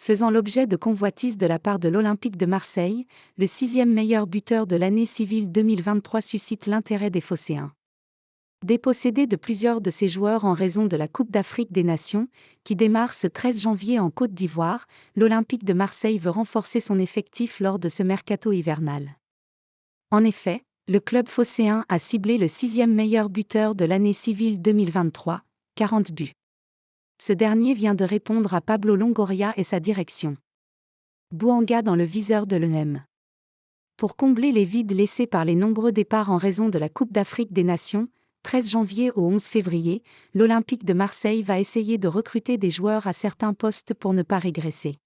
faisant l'objet de convoitises de la part de l'Olympique de Marseille, le 6e meilleur buteur de l'année civile 2023 suscite l'intérêt des Phocéens. Dépossédé de plusieurs de ses joueurs en raison de la Coupe d'Afrique des Nations, qui démarre ce 13 janvier en Côte d'Ivoire, l'Olympique de Marseille veut renforcer son effectif lors de ce mercato hivernal. En effet, le club phocéen a ciblé le 6e meilleur buteur de l'année civile 2023, 40 buts. Ce dernier vient de répondre à Pablo Longoria et sa direction. Bouanga dans le viseur de l'EM. Pour combler les vides laissés par les nombreux départs en raison de la Coupe d'Afrique des Nations, 13 janvier au 11 février, l'Olympique de Marseille va essayer de recruter des joueurs à certains postes pour ne pas régresser.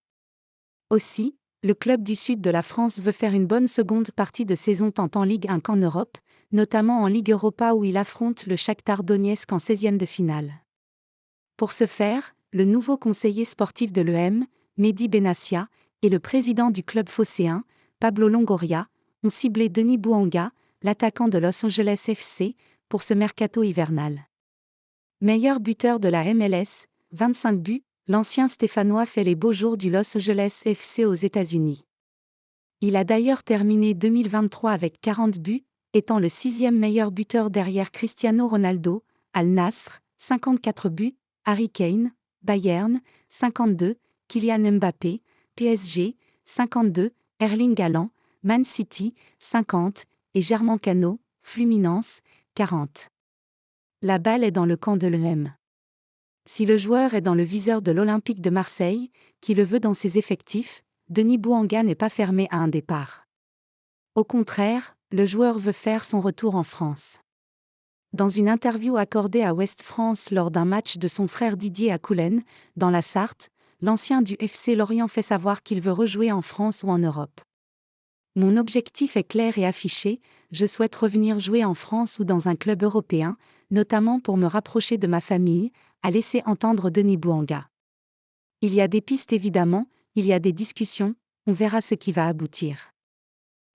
Aussi, le club du sud de la France veut faire une bonne seconde partie de saison tant en Ligue 1 qu'en Europe, notamment en Ligue Europa où il affronte le Shakhtar Donetsk en 16e de finale. Pour ce faire, le nouveau conseiller sportif de l'EM, Mehdi Benassia, et le président du club phocéen, Pablo Longoria, ont ciblé Denis Bouanga, l'attaquant de Los Angeles FC, pour ce mercato hivernal. Meilleur buteur de la MLS, 25 buts, l'ancien Stéphanois fait les beaux jours du Los Angeles FC aux États-Unis. Il a d'ailleurs terminé 2023 avec 40 buts, étant le 6e meilleur buteur derrière Cristiano Ronaldo, Al Nassr, 54 buts, Harry Kane, Bayern, 52, Kylian Mbappé, PSG, 52, Erling Haaland, Man City, 50, et Germain Cano, Fluminense, 40. La balle est dans le camp de l'EM. Si le joueur est dans le viseur de l'Olympique de Marseille, qui le veut dans ses effectifs, Denis Bouanga n'est pas fermé à un départ. Au contraire, le joueur veut faire son retour en France. Dans une interview accordée à Ouest France lors d'un match de son frère Didier à Coulennes, dans la Sarthe, l'ancien du FC Lorient fait savoir qu'il veut rejouer en France ou en Europe. Mon objectif est clair et affiché, je souhaite revenir jouer en France ou dans un club européen, notamment pour me rapprocher de ma famille, a laissé entendre Denis Bouanga. Il y a des pistes évidemment, il y a des discussions, on verra ce qui va aboutir.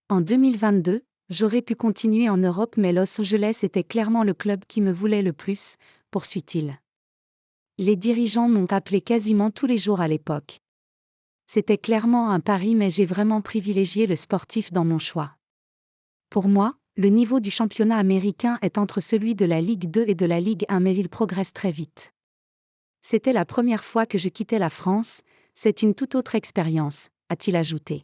En 2022, j'aurais pu continuer en Europe mais Los Angeles était clairement le club qui me voulait le plus, poursuit-il. Les dirigeants m'ont appelé quasiment tous les jours à l'époque. C'était clairement un pari mais j'ai vraiment privilégié le sportif dans mon choix. Pour moi, le niveau du championnat américain est entre celui de la Ligue 2 et de la Ligue 1 mais il progresse très vite. C'était la première fois que je quittais la France, c'est une toute autre expérience, a-t-il ajouté.